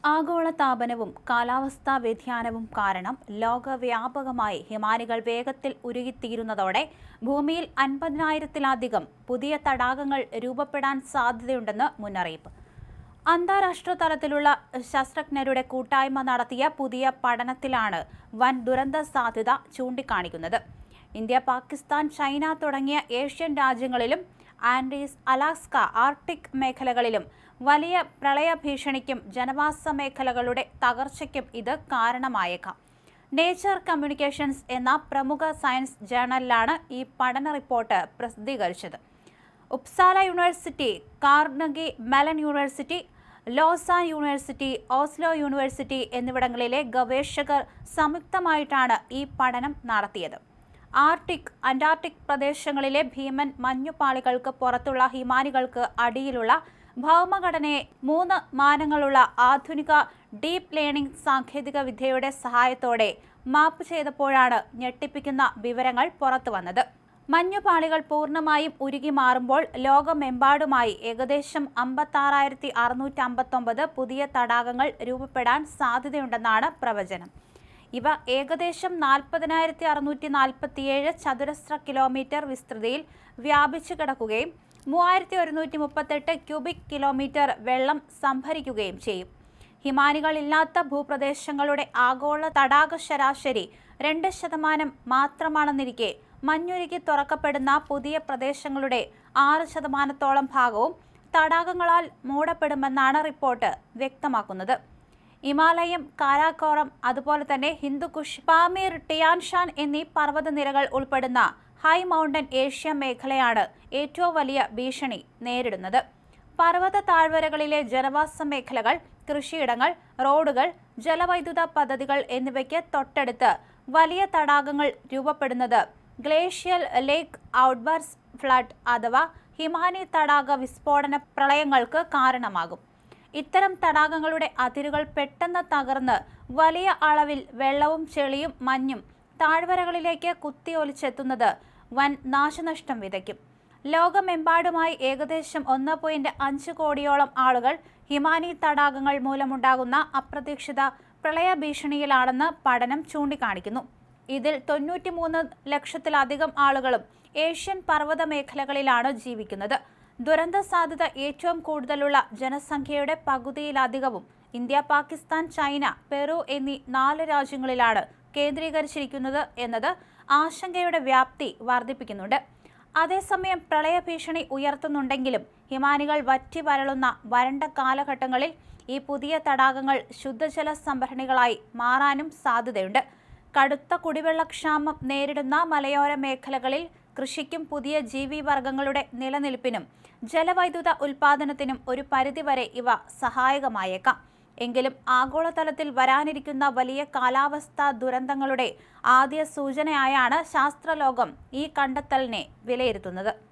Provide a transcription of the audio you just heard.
ആഗോളതാപനവും കാലാവസ്ഥാ വ്യതിയാനവും കാരണം ലോകവ്യാപകമായി ഹിമാനികൾ വേഗത്തിൽ ഉരുകിത്തീരുന്നതോടെ ഭൂമിയിൽ 50,000-ത്തിലധികം പുതിയ തടാകങ്ങൾ രൂപപ്പെടാൻ സാധ്യതയുണ്ടെന്ന് മുന്നറിയിപ്പ്. അന്താരാഷ്ട്ര തലത്തിലുള്ള ശാസ്ത്രജ്ഞരുടെ കൂട്ടായ്മ നടത്തിയ പുതിയ പഠനത്തിലാണ് വൻ ദുരന്ത സാധ്യത ചൂണ്ടിക്കാണിക്കുന്നത്. ഇന്ത്യ, പാകിസ്ഥാൻ, ചൈന തുടങ്ങിയ ഏഷ്യൻ രാജ്യങ്ങളിലും ആൻഡീസ്, അലാസ്ക, ആർട്ടിക് മേഖലകളിലും വലിയ പ്രളയ ഭീഷണിക്കും ജനവാസ മേഖലകളുടെ തകർച്ചയ്ക്കും ഇത് കാരണമായേക്കാം. നേച്ചർ കമ്മ്യൂണിക്കേഷൻസ് എന്ന പ്രമുഖ സയൻസ് ജേണലിലാണ് ഈ പഠന റിപ്പോർട്ട് പ്രസിദ്ധീകരിച്ചത്. ഉപ്സാല university, Carnegie melon university, Lausanne university, Oslo university എന്നിവിടങ്ങളിലെ ഗവേഷകർ സംയുക്തമായിട്ടാണ് ഈ പഠനം നടത്തിയത്. ആർട്ടിക്, അന്റാർട്ടിക് പ്രദേശങ്ങളിലെ ഭീമൻ മഞ്ഞുപാളികൾക്ക് പുറത്തുള്ള ഹിമാനികൾക്ക് അടിയിലുള്ള ഭൗമഘടനയെ 3 മാനങ്ങളുള്ള ആധുനിക ഡീപ് ലേണിംഗ് സാങ്കേതിക വിദ്യയുടെ സഹായത്തോടെ മാപ്പ് ചെയ്തപ്പോഴാണ് ഞെട്ടിപ്പിക്കുന്ന വിവരങ്ങൾ പുറത്തുവന്നത്. മഞ്ഞുപാളികൾ പൂർണ്ണമായും ഉരുകി മാറുമ്പോൾ ലോകമെമ്പാടുമായി ഏകദേശം 56,659 പുതിയ തടാകങ്ങൾ രൂപപ്പെടാൻ സാധ്യതയുണ്ടെന്നാണ് പ്രവചനം. ഇവ ഏകദേശം 40,647 ചതുരശ്ര കിലോമീറ്റർ വിസ്തൃതിയിൽ വ്യാപിച്ചു കിടക്കുകയും 3,138 ക്യൂബിക് കിലോമീറ്റർ വെള്ളം സംഭരിക്കുകയും ചെയ്യും. ഹിമാനികളില്ലാത്ത ഭൂപ്രദേശങ്ങളുടെ ആഗോള തടാക ശരാശരി 2% മാത്രമാണെന്നിരിക്കെ മഞ്ഞുരുകി തുറക്കപ്പെടുന്ന പുതിയ പ്രദേശങ്ങളുടെ 6%-ത്തോളം ഭാഗവും തടാകങ്ങളാൽ മൂടപ്പെടുമെന്നാണ് റിപ്പോർട്ട് വ്യക്തമാക്കുന്നത്. ഹിമാലയം, കാരാക്കോറം, അതുപോലെ തന്നെ ഹിന്ദുക്കുഷ്, പാമീർ, ടിയാൻഷാൻ എന്നീ പർവ്വതനിരകൾ ഉൾപ്പെടുന്ന ഹൈ മൗണ്ടൻ ഏഷ്യ മേഖലയാണ് ഏറ്റവും വലിയ ഭീഷണി നേരിടുന്നത്. പർവ്വത താഴ്വരകളിലെ ജനവാസ മേഖലകൾ, കൃഷിയിടങ്ങൾ, റോഡുകൾ, ജലവൈദ്യുത പദ്ധതികൾ എന്നിവയ്ക്ക് തൊട്ടടുത്ത് വലിയ തടാകങ്ങൾ രൂപപ്പെടുന്നത് ഗ്ലേഷ്യൽ ലേക്ക് ഔട്ട്ബർസ്റ്റ് ഫ്ലഡ് അഥവാ ഹിമാനി തടാക വിസ്ഫോടന പ്രളയങ്ങൾക്ക് കാരണമാകും. ഇത്തരം തടാകങ്ങളുടെ അതിരുകൾ പെട്ടെന്ന് തകർന്ന് വലിയ അളവിൽ വെള്ളവും ചെളിയും മഞ്ഞും താഴ്വരകളിലേക്ക് കുത്തിയൊലിച്ചെത്തുന്നത് വൻ നാശനഷ്ടം വിതയ്ക്കും. ലോകമെമ്പാടുമായി ഏകദേശം 1.5 കോടിയോളം ആളുകൾ ഹിമാനി തടാകങ്ങൾ മൂലമുണ്ടാകുന്ന അപ്രതീക്ഷിത പ്രളയ ഭീഷണിയിലാണെന്ന് പഠനം ചൂണ്ടിക്കാണിക്കുന്നു. ഇതിൽ 93 ലക്ഷത്തിലധികം ആളുകളും ഏഷ്യൻ പർവ്വത മേഖലകളിലാണ് ജീവിക്കുന്നത്. ദുരന്ത സാധ്യത ഏറ്റവും കൂടുതലുള്ള ജനസംഖ്യയുടെ പകുതിയിലധികവും ഇന്ത്യ, പാകിസ്ഥാൻ, ചൈന, പെറു എന്നീ 4 രാജ്യങ്ങളിലാണ് കേന്ദ്രീകരിച്ചിരിക്കുന്നത് എന്നത് ആശങ്കയുടെ വ്യാപ്തി വർദ്ധിപ്പിക്കുന്നുണ്ട്. അതേസമയം പ്രളയ ഭീഷണി ഉയർത്തുന്നുണ്ടെങ്കിലും ഹിമാനികൾ വറ്റി വരളുന്ന വരണ്ട കാലഘട്ടങ്ങളിൽ ഈ പുതിയ തടാകങ്ങൾ ശുദ്ധജല സംഭരണികളായി മാറാനും സാധ്യതയുണ്ട്. കടുത്ത കുടിവെള്ളക്ഷാമം നേരിടുന്ന മലയോര മേഖലകളിൽ കൃഷിക്കും പുതിയ ജീവിവർഗങ്ങളുടെ നിലനിൽപ്പിനും ജലവൈദ്യുത ഉൽപാദനത്തിനും ഒരു പരിധിവരെ ഇവ സഹായകമായേക്കാം. എങ്കിലും ആഗോളതലത്തിൽ വരാനിരിക്കുന്ന വലിയ കാലാവസ്ഥാ ദുരന്തങ്ങളുടെ ആദ്യ സൂചനയായാണ് ശാസ്ത്രലോകം ഈ കണ്ടെത്തലിനെ വിലയിരുത്തുന്നത്.